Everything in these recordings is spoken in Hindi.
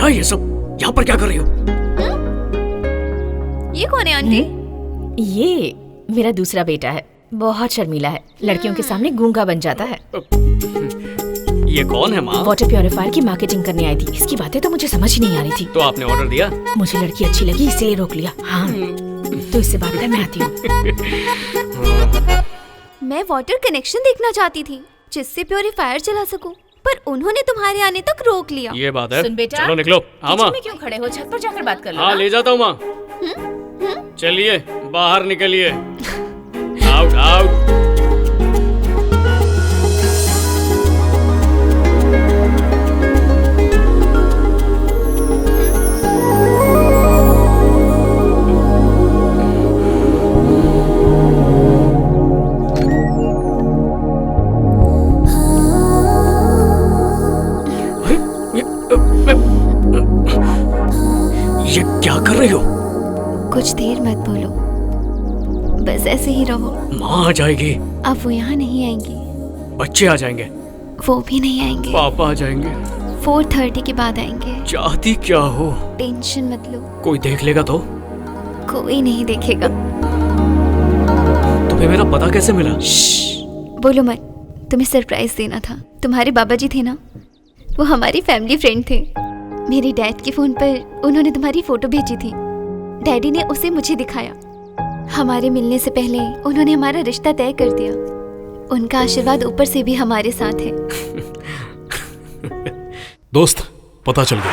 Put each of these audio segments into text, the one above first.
क्या ये सब? यहाँ पर क्या कर रही हो? ये कौन है आंटी? ये मेरा दूसरा बेटा है, बहुत शर्मीला है, लड़कियों के सामने गूंगा बन जाता है। ये कौन है माँ? वाटर प्योरीफायर की मार्केटिंग करने आई थी। इसकी बातें तो मुझे समझ ही नहीं आ रही थी। तो आपने ऑर्डर दिया? मुझे लड़की अच्छी लगी इसलिए रोक लिया। हाँ तो इससे बात कर, मैं आती हूँ। मैं वाटर कनेक्शन देखना चाहती थी जिससे प्योरीफायर चला सकूं, पर उन्होंने तुम्हारे आने तक रोक लिया। ये बात है। सुन बेटा, चलो निकलो। हाँ माँ। में क्यों खड़े हो? छत पर जाकर बात कर लो। हाँ ले जाता हूँ माँ। चलिए बाहर निकलिए। Out out. ये क्या कर रही हो? कुछ देर मत बोलो, बस ऐसे ही रहो। माँ आ जाएगी। अब वो यहाँ नहीं आएंगी। बच्चे आ जाएंगे। वो भी नहीं आएंगे। पापा आ जाएंगे। 4:30 के बाद आएंगे। चाहती क्या हो? टेंशन मत लो। कोई देख लेगा तो? कोई नहीं देखेगा। तुम्हें मेरा पता कैसे मिला? बोलो मत, तुम्हें सरप्राइज देना था। तुम्हारे बाबा जी थे ना, वो हमारी फैमिली फ्रेंड थे। मेरे डैड के फोन पर उन्होंने तुम्हारी फोटो भेजी थी। डैडी ने उसे मुझे दिखाया। हमारे मिलने से पहले उन्होंने हमारा रिश्ता तय कर दिया। उनका आशीर्वाद ऊपर से भी हमारे साथ है। दोस्त, पता चल गया।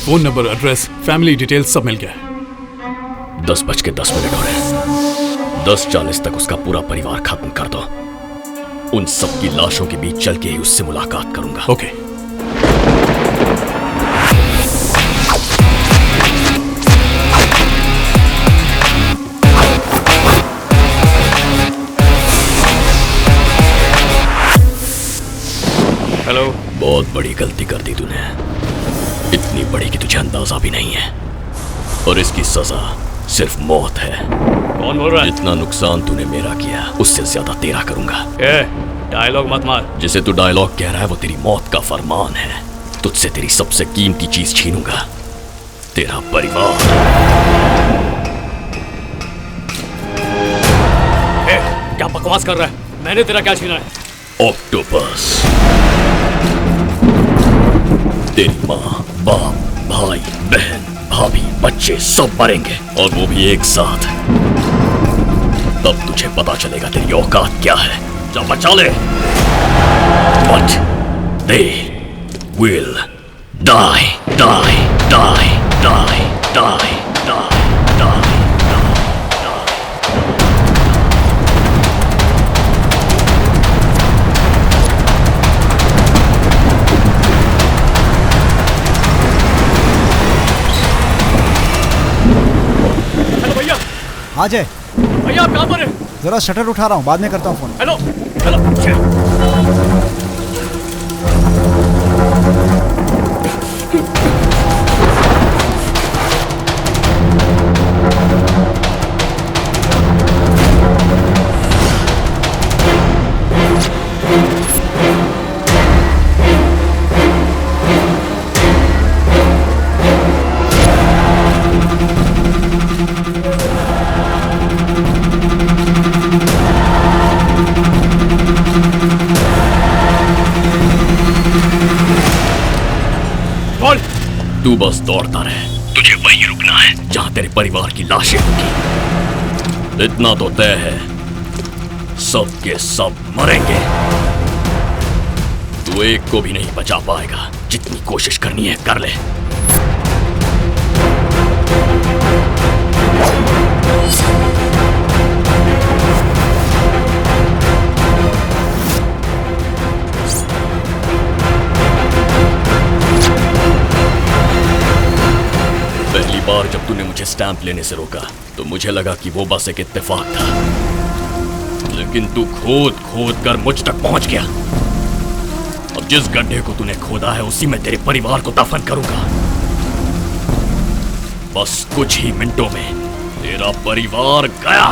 Phone number, address, family details सब मिल गया। 10:10 हो रहे हैं। 10:40 तक उसका पूरा परिवार खत्म कर दो। उन सब की लाशों के बीच चल के ही उससे मुलाकात करूंगा। ओके। हेलो। बहुत बड़ी गलती कर दी तूने, इतनी बड़ी कि तुझे अंदाजा भी नहीं है, और इसकी सजा सिर्फ मौत है। कौन बोल रहा है? जितना नुकसान तूने मेरा किया उससे ज्यादा तेरा करूंगा। डायलॉग मत मार। जिसे तू डायलॉग कह रहा है वो तेरी मौत का फरमान है। तुझसे तेरी सबसे कीमती चीज छीनूंगा, तेरा परिवार। क्या बकवास कर रहा है? मैंने तेरा क्या छीना है? ऑक्टोपस, तेरी माँ, बाप, भाई, बहन, भाभी, बच्चे सब मरेंगे, और वो भी एक साथ। तब तुझे पता चलेगा तेरी औकात क्या है। जा बचा ले। But they will die, die, die, die, die, die, die. हाँ जय भैया, आप कहाँ पर हैं? जरा शटर उठा रहा हूँ, बाद में करता हूँ फोन। Hello hello. तू बस दौड़ता रहे, तुझे वहीं रुकना है जहां तेरे परिवार की लाशें होंगी। इतना तो तय है, सब के सब मरेंगे। तू एक को भी नहीं बचा पाएगा। जितनी कोशिश करनी है कर ले। पहली बार जब तूने मुझे स्टैंप लेने से रोका तो मुझे लगा कि वो बस एक इत्तेफाक था, लेकिन तू खोद खोद कर मुझ तक पहुंच गया। अब जिस गड्ढे को तूने खोदा है उसी में तेरे परिवार को दफन करूंगा। बस कुछ ही मिनटों में तेरा परिवार गया।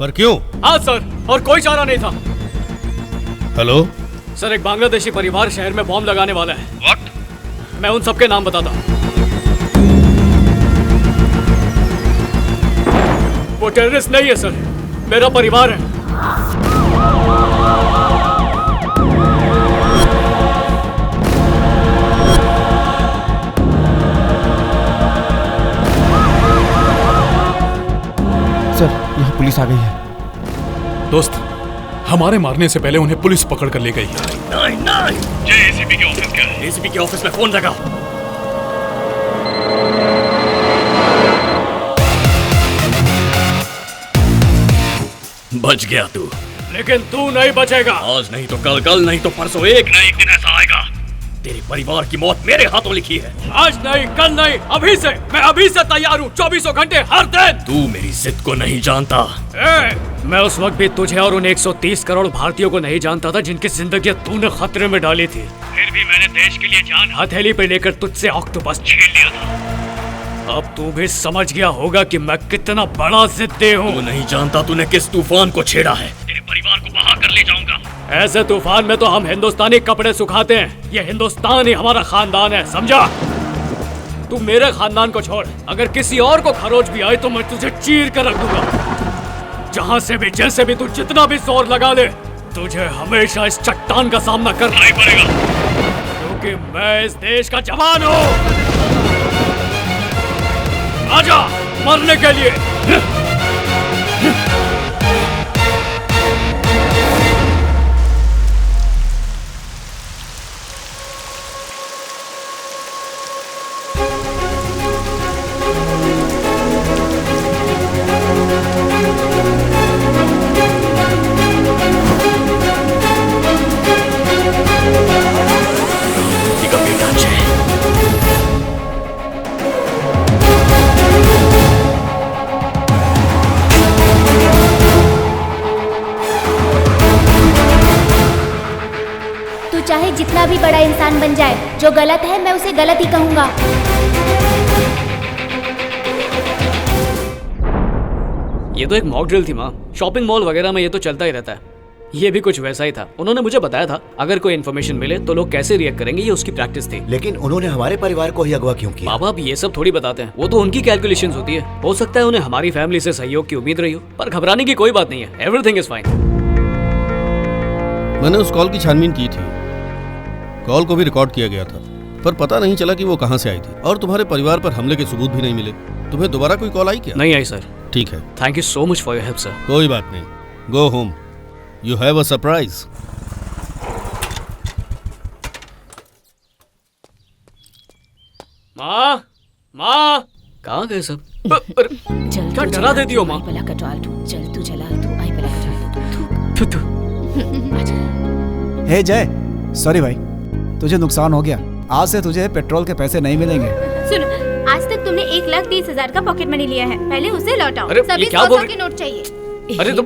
पर क्यों? हाँ सर, और कोई चारा नहीं था। हेलो सर, एक बांग्लादेशी परिवार शहर में बॉम्ब लगाने वाला है। व्हाट? मैं उन सबके नाम बताता हूँ। वो टेररिस्ट नहीं है सर, मेरा परिवार है। सर, यहाँ पुलिस आ गई है। दोस्त, हमारे मारने से पहले उन्हें पुलिस पकड़ कर ले गई है। नहीं नहीं, ये एसीपी के ऑफिस क्या है? एसीपी के ऑफिस में फोन लगा। बच गया तू, लेकिन तू नहीं बचेगा। आज नहीं तो कल, कल नहीं तो परसों, एक ना एक दिन ऐसा आएगा। तेरे परिवार की मौत मेरे हाथों लिखी है। आज नहीं, कल नहीं, अभी से। मैं अभी से तैयार हूँ, 24 घंटे हर दिन। तू मेरी जिद को नहीं जानता। मैं उस वक्त भी तुझे और उन 130 करोड़ भारतीयों को नहीं जानता था जिनकी जिंदगी तूने खतरे में डाली थी। फिर भी मैंने देश के लिए जान हथेली पे लेकर तुझसे ऑक्टोपस छीन लिया था। अब तू भी समझ गया होगा कि मैं कितना बड़ा जिद्दी हूँ। तू नहीं जानता तूने किस तूफान को छेड़ा है। तेरे परिवार को बहा कर ले जाऊंगा। ऐसे तूफान में तो हम हिंदुस्तानी कपड़े सुखाते हैं। ये हिंदुस्तान ही हमारा खानदान है, समझा? तू मेरे खानदान को छोड़, अगर किसी और को खरोच भी आए तो मैं तुझे चीर कर रख दूंगा। जहाँ से भी, जैसे भी, तू जितना भी जोर लगा ले, तुझे हमेशा इस चट्टान का सामना करना ही पड़ेगा, क्योंकि मैं इस देश का जवान हूँ। आजा मरने के लिए। चाहे जितना भी बड़ा इंसान बन जाए, जो गलत है मैं उसे गलत ही कहूंगा। ये तो एक मॉक ड्रिल थी माँ। शॉपिंग मॉल वगैरह में ये तो चलता ही रहता है। ये भी कुछ वैसा ही था। उन्होंने मुझे बताया था अगर कोई इन्फॉर्मेशन मिले तो लोग कैसे रिएक्ट करेंगे, ये उसकी प्रैक्टिस थी। लेकिन उन्होंने हमारे परिवार को ही अगवा क्यों किया? बाबा अब ये सब थोड़ी बताते हैं, वो तो उनकी कैलकुलेशंस होती है। हो सकता है उन्हें हमारी फैमिली से सहयोग की उम्मीद रही हो, पर घबराने की कोई बात नहीं है। Everything is fine. मैंने उस कॉल की छानबीन की थी। कॉल को भी रिकॉर्ड किया गया था, पर पता नहीं चला कि वो कहां से आई थी, और तुम्हारे परिवार पर हमले के सबूत भी नहीं मिले। तुम्हें दोबारा कोई कॉल आई क्या? नहीं आई सर। ठीक है, thank you so much for your help sir. कोई बात नहीं, go home, you have a surprise. माँ, माँ, कहाँ गए सब? क्या डरा देती हो माँ? चल तू चला, तू आई पला तू हे जय, सॉरी भाई, तुझे नुकसान हो गया। आज से तुझे पेट्रोल के पैसे नहीं मिलेंगे। सुनो, आज तक तुमने 1,30,000 का पॉकेट मनी लिया है, पहले उसे लौटाओ। अरे, सभी ये क्या बोल 100 के नोट चाहिए। अरे तुम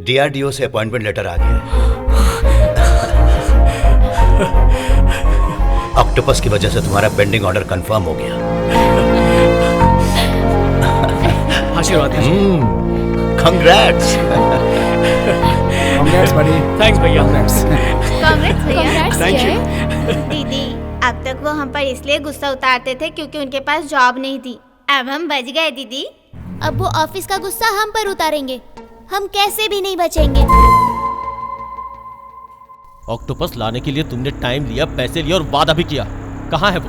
DRDO से अपॉइंटमेंट लेटर आ गया। ऑक्टोपस की वजह से तुम्हारा पेंडिंग ऑर्डर कंफर्म हो गया। आशीर्वाद दीजिए। कांग्रेट्स। कांग्रेट्स बड़ी। थैंक्स भैया। कांग्रेट्स भैया। Thank you. दीदी, अब तक वो हम पर इसलिए गुस्सा उतारते थे क्योंकि उनके पास जॉब नहीं थी। अब हम बच गए दीदी। अब वो ऑफिस का गुस्सा हम पर उतारेंगे। हम कैसे भी नहीं बचेंगे। ऑक्टोपस लाने के लिए तुमने टाइम लिया, पैसे लिए और वादा भी किया। कहाँ है वो?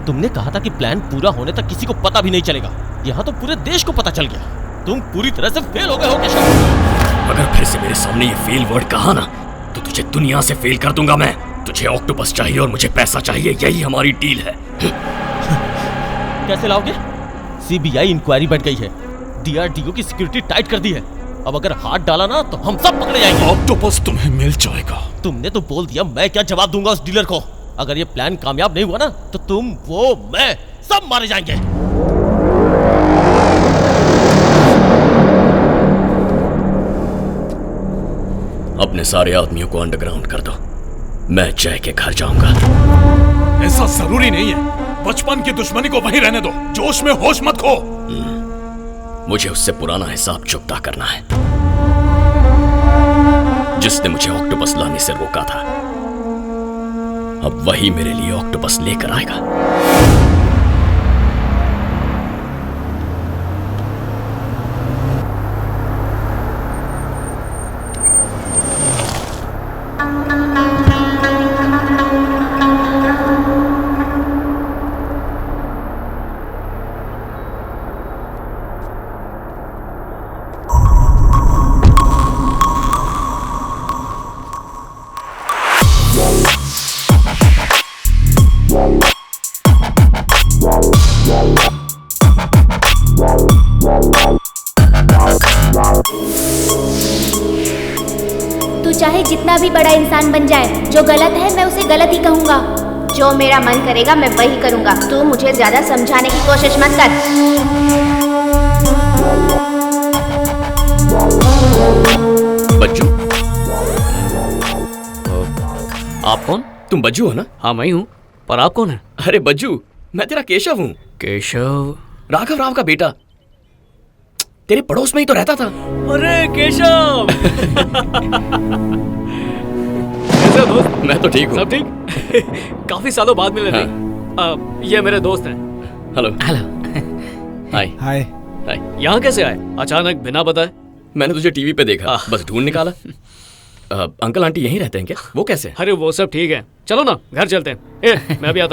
तुमने कहा था कि प्लान पूरा होने तक किसी को पता भी नहीं चलेगा। यहाँ तो पूरे देश को पता चल गया। तुम पूरी तरह से फेल हो गए हो केशव। अगर फिर से मेरे सामने ये फेल वर्ड कहा ना, तो तुझे दुनिया से फेल कर दूंगा मैं। तुझे ऑक्टोपस चाहिए और मुझे पैसा चाहिए, यही हमारी डील है। कैसे लाओगे? CBI इंक्वायरी बढ़ गई है, DRDO की सिक्योरिटी टाइट कर दी है। अब अगर हाथ डाला ना तो हम सब पकड़े जाएंगे। ऑक्टोपस तुम्हें मिल जाएगा। तुमने तो बोल दिया, मैं क्या जवाब दूंगा उस डीलर को? अगर ये प्लान कामयाब नहीं हुआ ना तो तुम, वो, मैं सब मारे जाएंगे। अपने सारे आदमियों को अंडरग्राउंड कर दो। मैं जय के घर जाऊंगा। ऐसा जरूरी नहीं है। बचपन की दुश्मनी को वहीं रहने दो। जोश में होश मत खो। मुझे उससे पुराना हिसाब चुकता करना है, जिसने मुझे ऑक्टोपस लाने से रोका था। अब वही मेरे लिए ऑक्टोपस लेकर आएगा। तू चाहे जितना भी बड़ा इंसान बन जाए, जो गलत है मैं उसे गलत ही कहूँगा। जो मेरा मन करेगा मैं वही करूँगा। तू मुझे ज्यादा समझाने की कोशिश मत कर। बज्जू, आप कौन? तुम बज्जू हो ना? हाँ मैं हूँ, पर आप कौन है? अरे बज्जू, मैं तेरा केशव हूँ। केशव? राघव राव का बेटा, तेरे पड़ोस में ही तो रहता था। अरे केशव! कैसे दोस्त? मैं तो ठीक हूँ। सब ठीक? काफी सालों बाद मिले नहीं। ये मेरे दोस्त हैं। हेलो। हाय। हाय। हाय। यहाँ कैसे आए अचानक बिना बताए? मैंने तुझे टीवी पे देखा, बस ढूंढ निकाला। अंकल आंटी यहीं रहते हैं क्या? वो कैसे? अरे वो सब ठीक है, चलो ना घर चलते हैं। मैं भी आता हूँ।